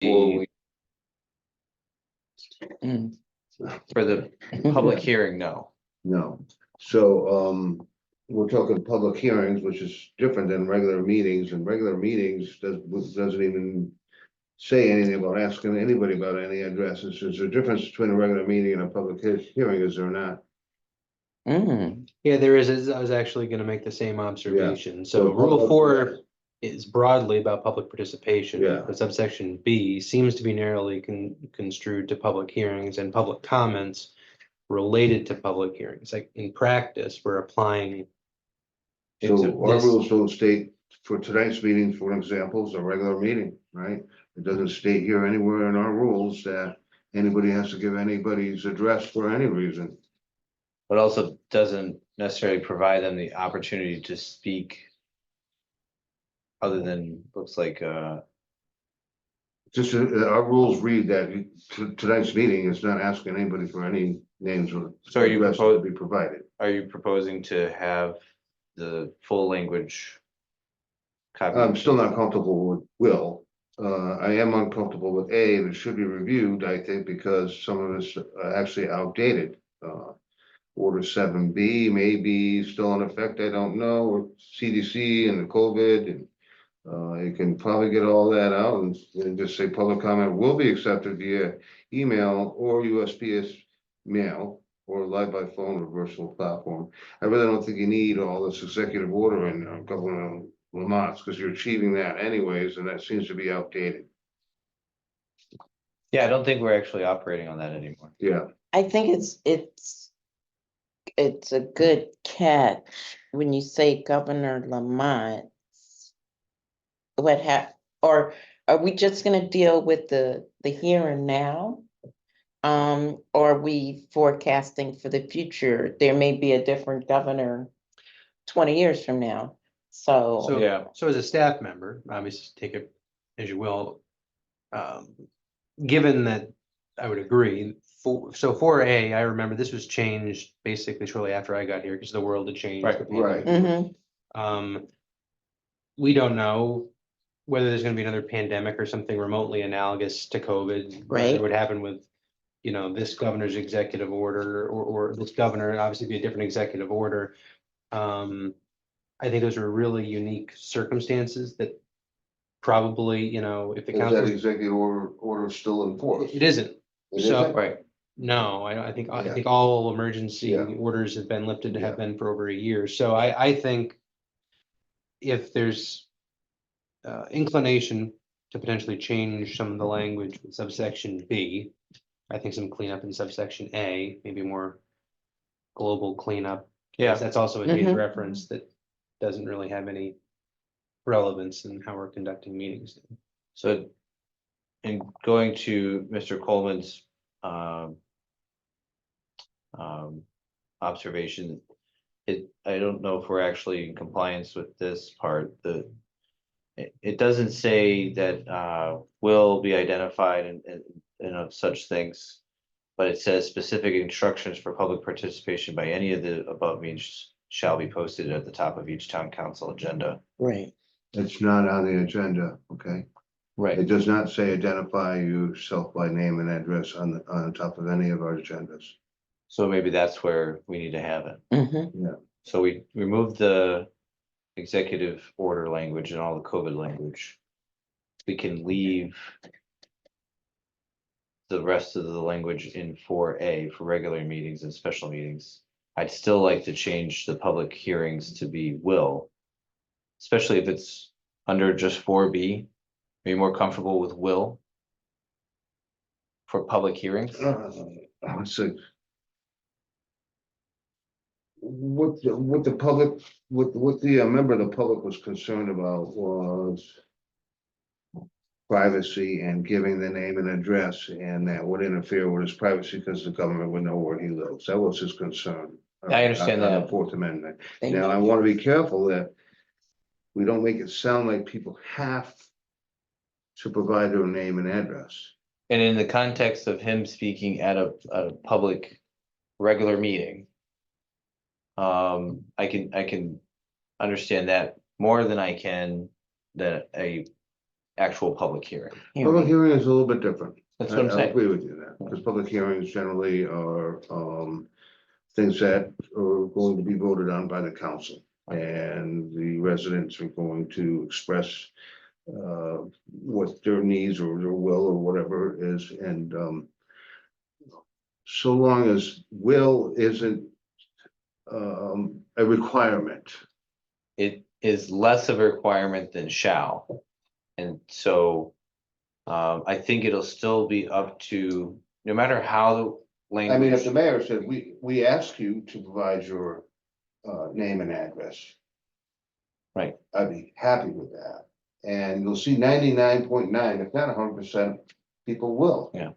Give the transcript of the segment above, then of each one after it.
Or Mm. for the public hearing, no. No, so, we're talking public hearings, which is different than regular meetings, and regular meetings doesn't even. Say anything about asking anybody about any addresses, is there a difference between a regular meeting and a public hearing, is there not? Mm. Yeah, there is. I was actually gonna make the same observation. So So rule public- 4 is broadly about public participation. Yeah. But subsection B seems to be narrowly construed to public hearings and public comments related to public hearings. Like in practice, we're applying. So our this- rules don't state, for tonight's meeting, for example, is a regular meeting, right? It doesn't state here anywhere in our rules that anybody has to give anybody's address for any reason. But also doesn't necessarily provide them the opportunity to speak. Other than, looks like, Just, our rules read that tonight's meeting is not asking anybody for any names or. So are you addresses to propose- be provided? are you proposing to have the full language? Copy? I'm still not comfortable with Will. I am uncomfortable with A, and it should be reviewed, I think, because some of it's actually outdated. Order 7B may be still in effect, I don't know, or CDC and the COVID, and you can probably get all that out and just say public comment will be accepted via email or USPS mail or live by phone or virtual platform. I really don't think you need all this executive order in Governor Lamont's, because you're achieving that anyways, and that seems to be outdated. Yeah, I don't think we're actually operating on that anymore. Yeah, I think it's a good catch when you say Governor Lamont. Or are we just gonna deal with the here and now? Or are we forecasting for the future? There may be a different governor 20 years from now, so. So, Yeah. so as a staff member, obviously take it as you will. Given that I would agree, so 4A, I remember this was changed basically shortly after I got here because the world had changed. Right, the pandemic. Mhm. We don't know whether there's gonna be another pandemic or something remotely analogous to COVID. Right. Whether it would happen with, this governor's executive order or this governor, and obviously be a different executive order. I think those are really unique circumstances that probably, if the is that council, executive order still in force? it isn't. It So- isn't? Right, No, I think Yeah. all emergency Yeah. orders have been lifted to have Yeah. been for over a year. So I think if there's inclination to potentially change some of the language with subsection B, I think some cleanup in subsection A, maybe more global cleanup. yeah, That's also a data Mhm. reference that doesn't really have any relevance in how we're conducting meetings. so. In going to Mr. Coleman's, observation. I don't know if we're actually in compliance with this part, it doesn't say that, will be identified and of such things. But it says specific instructions for public participation by any of the above means shall be posted at the top of each town council agenda. Right. It's not on the agenda, okay? Right. It does not say identify yourself by name and address on top of any of our agendas. So maybe that's where we need to have it. Mm-hmm. So we removed the executive order language and all the COVID language. We can leave the rest of the language in 4A for regular meetings and special meetings. I'd still like to change the public hearings to be will. Especially if it's under just 4B. Are you more comfortable with will? For public hearings? Let's see. What the public, what the member of the public was concerned about was privacy and giving the name and address, and that would interfere with his privacy because the government would know where he lives. That was his concern. I understand on the that. Fourth Amendment. Thank Now, you. I want to be careful that we don't make it sound like people have to provide their name and address. And in the context of him speaking at a public regular meeting. I can understand that more than I can that a actual public hearing. Public hearing is a little bit different. That's what I'm I saying. agree with you there, because public hearings generally are, things that are going to be voted on by the council. And the residents are going to express, what their needs or their will or whatever is, and, so long as will isn't, a requirement. It is less of a requirement than shall. And so, I think it'll still be up to, no matter how the I mean, if the language, mayor said, we ask you to provide your, name and address. Right. I'd be happy with that. And you'll see 99.9, if not 100%, people will. Yeah.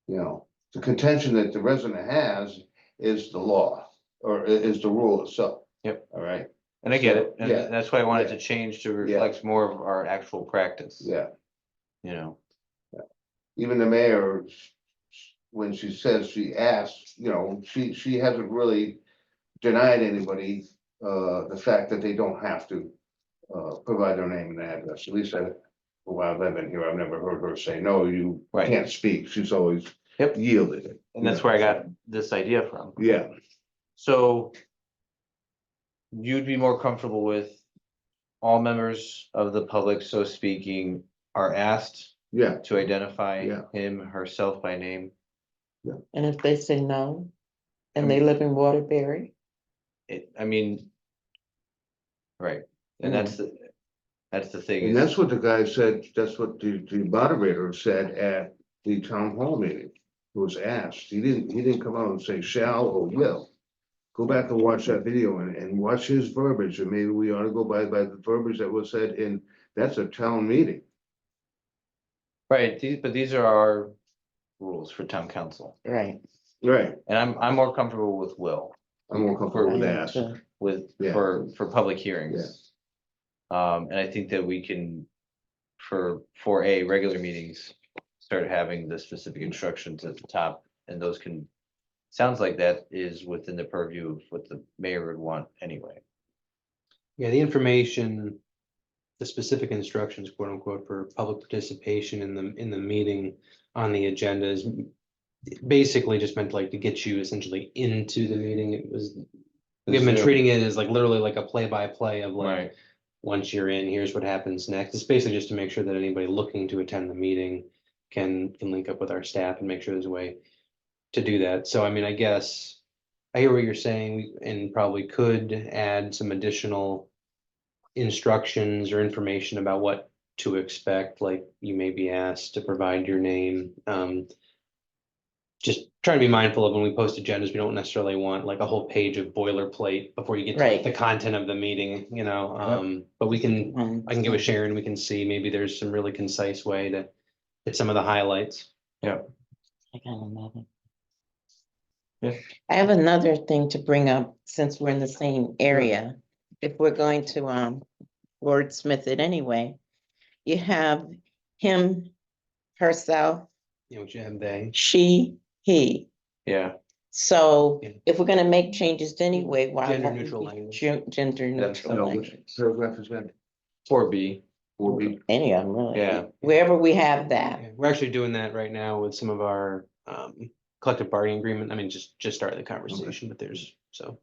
You know, the contention that the resident has is the law, or is the rule itself. Yep. All right, and I get it, and Yeah. that's why I wanted to Yeah. change to reflect more of our actual practice, yeah, you know. even the mayor, when she says she asked, you know, she hasn't really denied anybody, the fact that they don't have to, provide their name and address, at least while I've been here, I've never heard her say, no, you Right. can't speak, she's always Yep. yielded it. And that's where I got this idea from. Yeah, So you'd be more comfortable with all members of the public, so speaking, are asked yeah, to identify Yeah. him, herself by name. And if they say no, and they live in Waterbury, I mean. Right, and that's the thing. and is- that's what the guy said, that's what the moderator said at the town hall meeting. Was asked, he didn't come out and say shall or will. Go back and watch that video and watch his verbiage, and maybe we ought to go by the verbiage that was said in, that's a town meeting. Right, but these are our rules for town council, right? Right, and I'm more comfortable with will, I'm more comfortable with I am that. too. with, Yeah. for public hearings. And I think that we can, for regular meetings, start having the specific instructions at the top, and those can. Sounds like that is within the purview of what the mayor would want anyway. Yeah, the information, the specific instructions, quote unquote, for public participation in the meeting on the agenda is basically just meant like to get you essentially into the meeting. It was, we have been Zoom. treating it as like literally like a play-by-play of like, Right, once you're in, here's what happens next. It's basically just to make sure that anybody looking to attend the meeting can link up with our staff and make sure there's a way to do that. So I mean, I guess I hear what you're saying and probably could add some additional instructions or information about what to expect, like you may be asked to provide your name. Just trying to be mindful of when we post agendas, we don't necessarily want like a whole page of boilerplate before you get to like, Right. the content of the meeting, you know, but we can, I can give a share and we can see maybe there's some really concise way to hit some of the highlights. I got another. Yeah. I have another thing to bring up, since we're in the same area. If we're going to wordsmith it anyway, you have him, herself, You know, what you have they, she, he. yeah, So Yeah. if we're gonna make changes anyway, why? Gender won't we neutral be language. Gender That's neutral No, which language. paragraph is that? 4B, Or be, Any of them, really. Yeah. Wherever we have that, yeah, we're actually doing that right now with some of our collective bargaining agreement. I mean, just started the conversation, but there's so.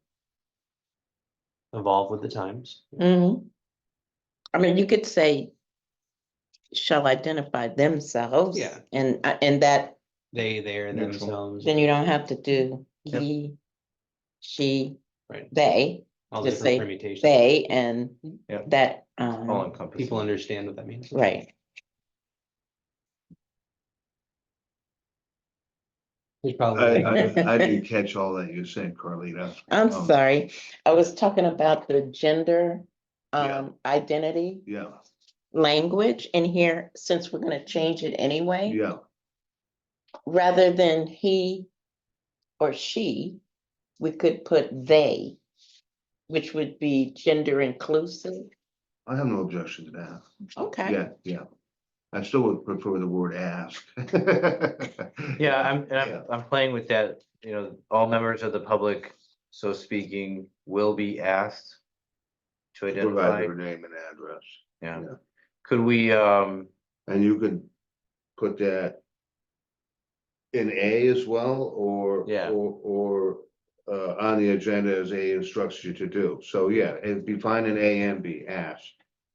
Evolve with the times. Mhm. I mean, you could say shall identify themselves. Yeah. And that, They, there and Neutral. themselves, then you don't have to do Yep. he, she, right, they, all the just different say permutations. they, and Yep. that, all encompassing. People understand what that means. right. There's I probably, didn't catch all that you said, Carlita. I'm Um, sorry, I was talking about the gender Yeah. identity Yeah, language in here, since we're gonna change it anyway. yeah, Rather than he or she, we could put they, which would be gender inclusive. I have no objection to that. Okay. Yeah. I still would prefer the word ask. Yeah, Yeah. I'm playing with that, all members of the public, so speaking, will be asked to Provide identify, their name and address. yeah. yeah. Could we, And you could put that in A as well, or, Yeah. or on the agenda as A instructs you to do. So, yeah, it'd be fine in A and B, asked,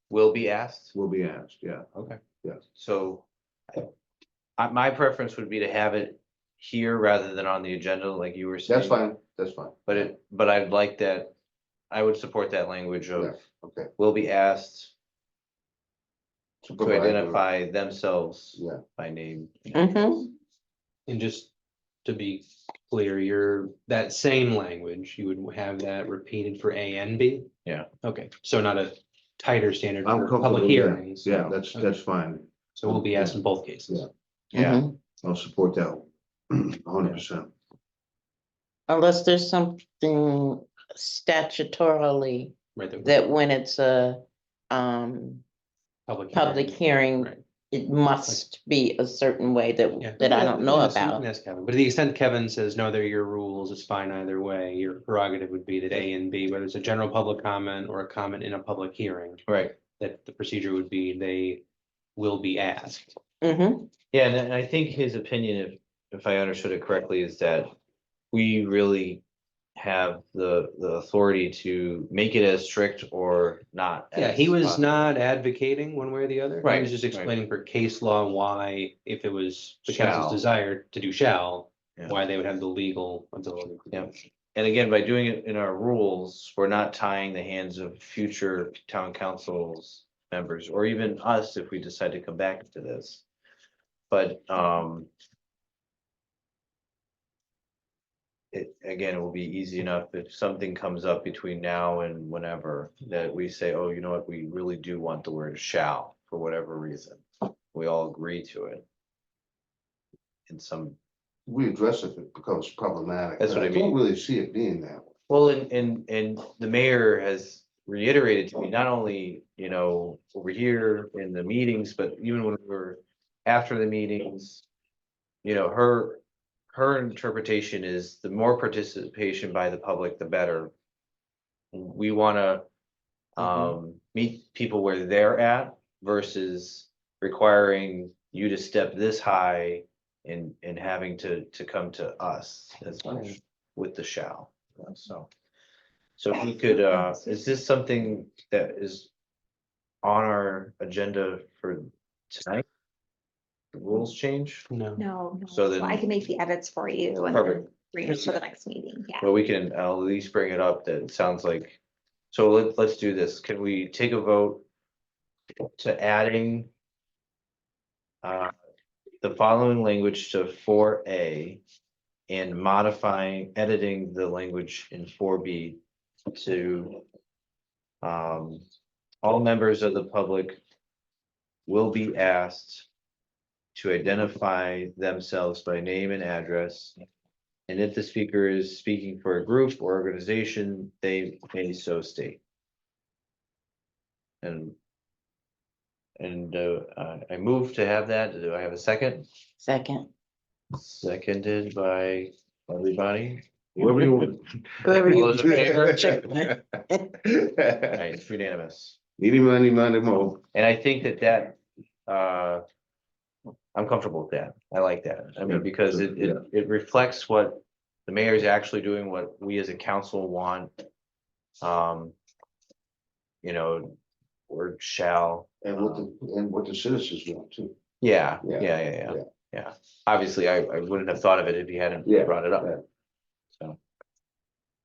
will be asked? will be asked, yeah. Okay. Yeah. So my preference would be to have it here rather than on the agenda, like you were saying. That's fine. But I'd like that, I would support that language Yeah, of okay. will be asked to provide the- identify themselves Yeah, by name. Mhm. And just to be clear, that same language, you would have that repeated for A and B? Yeah. Okay, so not a tighter standard I'm for comfortable public with that. hearings. Yeah, so- that's, okay. that's fine. So we'll be asked in both cases. Yeah, Mhm. I'll support that 100%. Unless there's something statutorily Right, the that when it's a public hearing, Right. it must be a certain way Yeah. that I don't know Yes, you can about. ask Kevin, but to the extent Kevin says, no, they're your rules, it's fine either way, your prerogative would be that A and B, whether it's a general public comment or a comment in a public hearing, right. that the procedure would be they will be asked. Mm-hmm. Yeah, and I think his opinion, if I understood it correctly, is that we really have the authority to make it as strict or not. Yeah, he as was possible. not advocating one way or the other. He Right, was just right. explaining for case law why, if it was the council's Shall. desire to do shall, Yeah. why they would have the legal ability. Yeah. And again, by doing it in our rules, we're not tying the hands of future town councils members, or even us if we decide to come back to this. But, it will be easy enough if something comes up between now and whenever, that we say, oh, you know what, we really do want the word shall, for whatever reason. We all agree to it. In some, We address it if it becomes problematic. That's what I don't mean. really see it being that way. well, and the mayor has reiterated to me, not only, over here in the meetings, but even when we were after the meetings. Her interpretation is the more participation by the public, the better. We wanna meet people where they're at versus requiring you to step this high and having to come to us as much with the shall, so. So if we could, is this something that is on our agenda for tonight? The rules change? No. No, So no, then- so I can make the edits for you and then Perfect. bring it for the next meeting, yeah. Well, we can, I'll at least bring it up, that it sounds like, so let's do this, can we take a vote to adding the following language to 4A and modifying, editing the language in 4B to all members of the public will be asked to identify themselves by name and address. And if the speaker is speaking for a group or organization, they may so state. And I move to have that. Do I have a second? Second. Seconded by everybody. Whatever you want. Whoever All you. those in favor? All Needy, right, it's unanimous. money, money, mo. And I think that I'm comfortable with that. I like that. I mean, Yeah, because yeah. it reflects what the mayor is actually doing, what we as a council want. Or shall. And what the citizens want too. Yeah, Yeah, yeah. Obviously, I wouldn't have thought of it if you hadn't Yeah, brought it up. yeah. So,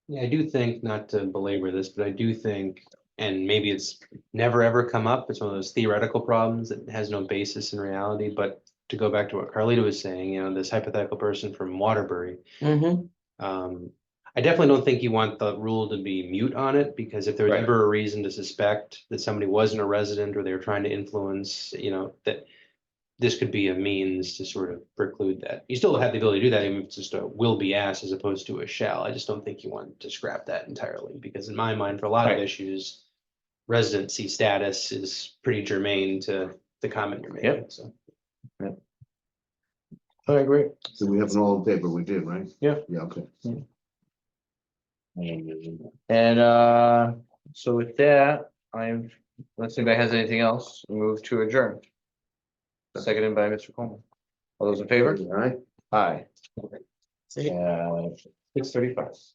Yeah, I do think, not to belabor this, but I do think, and maybe it's never ever come up, it's one of those theoretical problems that has no basis in reality, but to go back to what Carlita was saying, this hypothetical person from Waterbury. Mm-hmm. I definitely don't think you want the rule to be mute on it, because if there was Right. ever a reason to suspect that somebody wasn't a resident or they were trying to influence, that this could be a means to sort of preclude that. You still have the ability to do that, even if it's just a will be asked as opposed to a shall. I just don't think you want to scrap that entirely, because in my mind, for a lot of Right. issues, residency status is pretty germane to the comment you're making, Yep. so. I agree. So we have an all in favor, we did, right? Yeah. Yeah, okay. And so with that, I'm unless anybody has anything else, move to adjourn. Seconded by Mr. Coleman. All those in favor? All right. Aye. Yeah, 6:35.